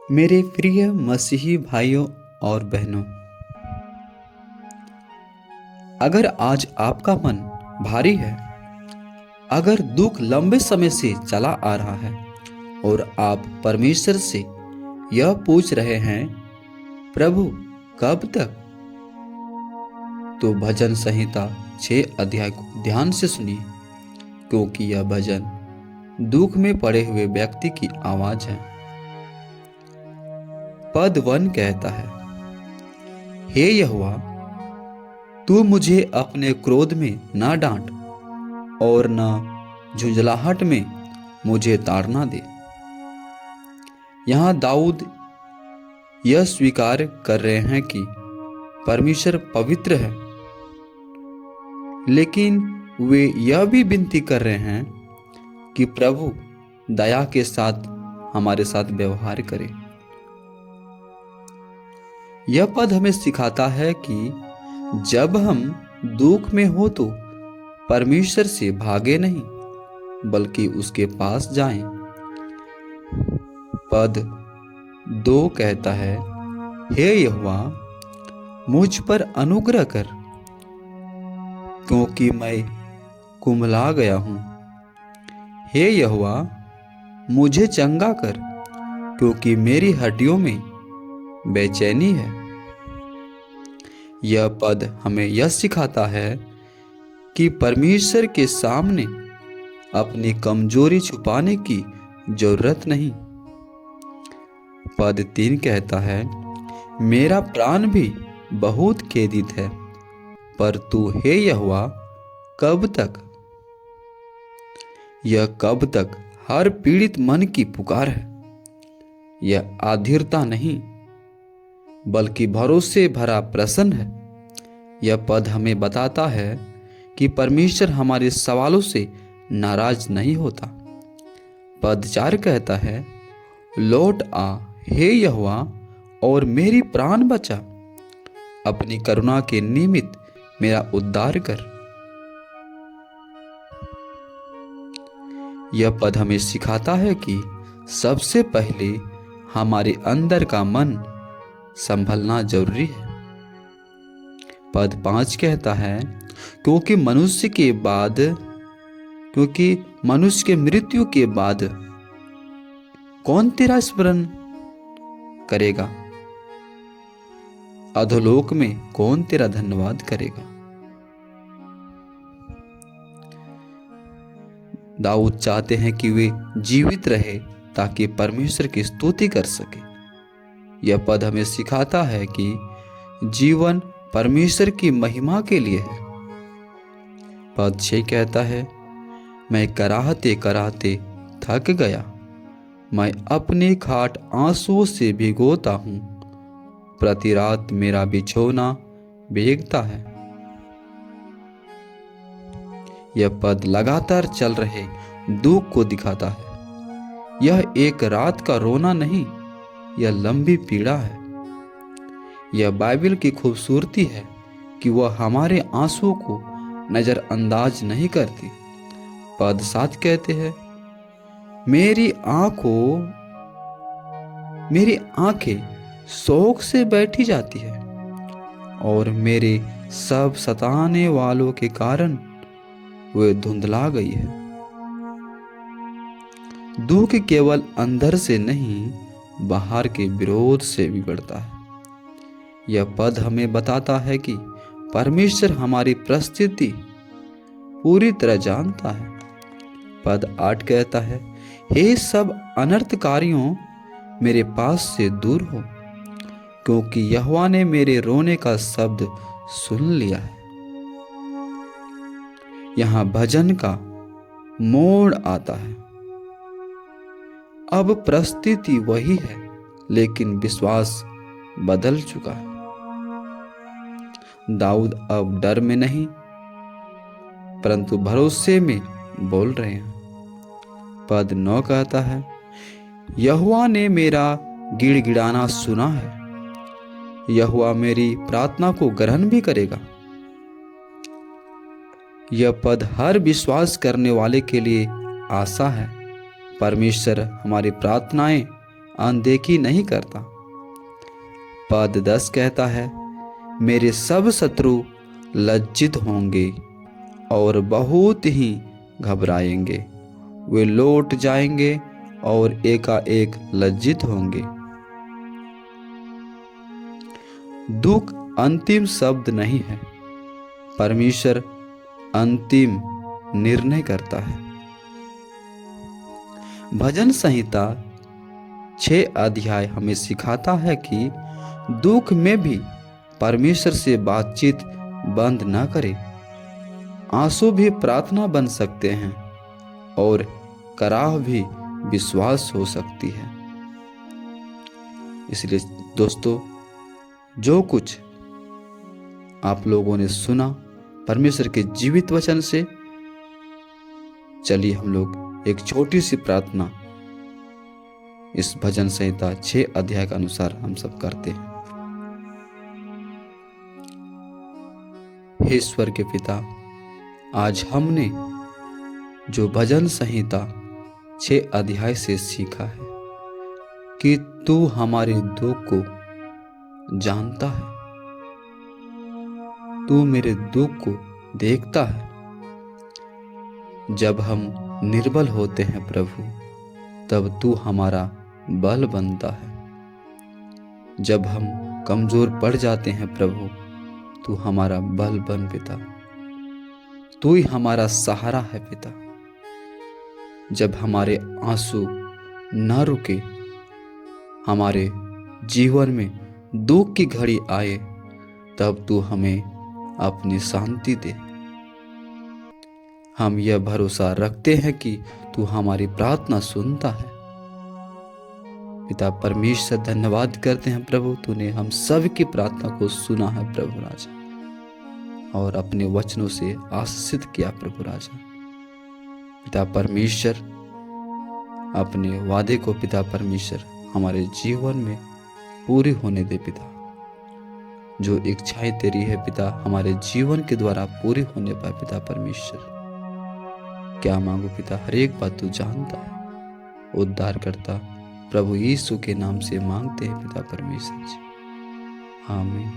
मेरे प्रिय मसीही भाइयों और बहनों, अगर आज आपका मन भारी है, अगर दुख लंबे समय से चला आ रहा है और आप परमेश्वर से यह पूछ रहे हैं, प्रभु कब तक, तो भजन संहिता 6 अध्याय को ध्यान से सुनिए, क्योंकि यह भजन दुख में पड़े हुए व्यक्ति की आवाज है। पद 1 कहता है, हे यहोवा, तू मुझे अपने क्रोध में ना डांट और न झुंझलाहट में मुझे ताड़ना दे। यहां दाऊद यह स्वीकार कर रहे हैं कि परमेश्वर पवित्र है, लेकिन वे यह भी विनती कर रहे हैं कि प्रभु दया के साथ हमारे साथ व्यवहार करे। यह पद हमें सिखाता है कि जब हम दुख में हो तो परमेश्वर से भागे नहीं, बल्कि उसके पास जाएं। पद 2 कहता है, हे यहोवा, मुझ पर अनुग्रह कर, क्योंकि मैं कुम्हला गया हूं। हे यहोवा, मुझे चंगा कर, क्योंकि मेरी हड्डियों में बेचैनी है। यह पद हमें यह सिखाता है कि परमेश्वर के सामने अपनी कमजोरी छुपाने की जरूरत नहीं। पद 3 कहता है, मेरा प्राण भी बहुत खेदित है, पर तू हे यहोवा कब तक। यह कब तक हर पीड़ित मन की पुकार है। यह आधीरता नहीं, बल्कि भरोसे भरा प्रश्न है। यह पद हमें बताता है कि परमेश्वर हमारे सवालों से नाराज नहीं होता। पद 4 कहता है, लौट आ हे यहोवा और मेरी प्राण बचा, अपनी करुणा के निमित्त मेरा उद्धार कर। यह पद हमें सिखाता है कि सबसे पहले हमारे अंदर का मन संभलना जरूरी है। पद 5 कहता है, क्योंकि मनुष्य के मृत्यु के बाद कौन तेरा स्मरण करेगा, अधोलोक में कौन तेरा धन्यवाद करेगा। दाऊद चाहते हैं कि वे जीवित रहे ताकि परमेश्वर की स्तुति कर सके। यह पद हमें सिखाता है कि जीवन परमेश्वर की महिमा के लिए है। पद 6 कहता है, मैं कराहते कराहते थक गया, मैं अपनी खाट आंसुओं से भिगोता हूं, प्रति रात मेरा बिछौना भीगता है। यह पद लगातार चल रहे दुख को दिखाता है। यह एक रात का रोना नहीं, यह लंबी पीड़ा है। यह बाइबल की खूबसूरती है कि वह हमारे आंसुओं को नजरअंदाज नहीं करती। पद 7 कहते हैं, मेरी आंखें शोक से बैठी जाती है और मेरे सब सताने वालों के कारण वे धुंधला गई है। दुख केवल अंदर से नहीं, बाहर के विरोध से भी बढ़ता है। यह पद हमें बताता है कि परमेश्वर हमारी परिस्थिति पूरी तरह जानता है। पद 8 कहता है, हे सब अनर्थकारियों, मेरे पास से दूर हो, क्योंकि यहोवा ने मेरे रोने का शब्द सुन लिया है। यहां भजन का मोड़ आता है। अब परिस्थिति वही है, लेकिन विश्वास बदल चुका है। दाऊद अब डर में नहीं, परंतु भरोसे में बोल रहे हैं। पद 9 कहता है, यहोवा ने मेरा गिड़गिड़ाना सुना है, यहोवा मेरी प्रार्थना को ग्रहण भी करेगा। यह पद हर विश्वास करने वाले के लिए आशा है। परमेश्वर हमारी प्रार्थनाएं अनदेखी नहीं करता। पद 10 कहता है, मेरे सब शत्रु लज्जित होंगे और बहुत ही घबराएंगे। वे लौट जाएंगे और एकाएक लज्जित होंगे। दुख अंतिम शब्द नहीं है। परमेश्वर अंतिम निर्णय करता है। भजन संहिता 6 अध्याय हमें सिखाता है कि दुख में भी परमेश्वर से बातचीत बंद न करें। आंसू भी प्रार्थना बन सकते हैं और कराह भी विश्वास हो सकती है। इसलिए दोस्तों, जो कुछ आप लोगों ने सुना परमेश्वर के जीवित वचन से, चलिए हम लोग एक छोटी सी प्रार्थना इस भजन संहिता 6 अध्याय के अनुसार हम सब करते हैं। हे ईश्वर के पिता, आज हमने जो भजन संहिता 6 अध्याय से सीखा है कि तू हमारे दुख को जानता है, तू मेरे दुख को देखता है। जब हम निर्बल होते हैं प्रभु, तब तू हमारा बल बनता है। जब हम कमजोर पड़ जाते हैं प्रभु, तू हमारा बल बन पिता। तू ही हमारा सहारा है पिता। जब हमारे आंसू न रुके, हमारे जीवन में दुख की घड़ी आए, तब तू हमें अपनी शांति दे। हम यह भरोसा रखते हैं कि तू हमारी प्रार्थना सुनता है। पिता परमेश्वर, धन्यवाद करते हैं प्रभु, तूने हम सब की प्रार्थना को सुना है प्रभु राजा, और अपने वचनों से आशीषित किया प्रभु राजा। पिता परमेश्वर, अपने वादे को पिता परमेश्वर हमारे जीवन में पूरी होने दे पिता। जो इच्छाएं तेरी है पिता, हमारे जीवन के द्वारा पूरी होने पाए पिता परमेश्वर। क्या मांगो पिता, हर एक बात तू जानता है। उद्धार करता प्रभु यीशु के नाम से मांगते हैं पिता परमेश्वर जी, आमीन।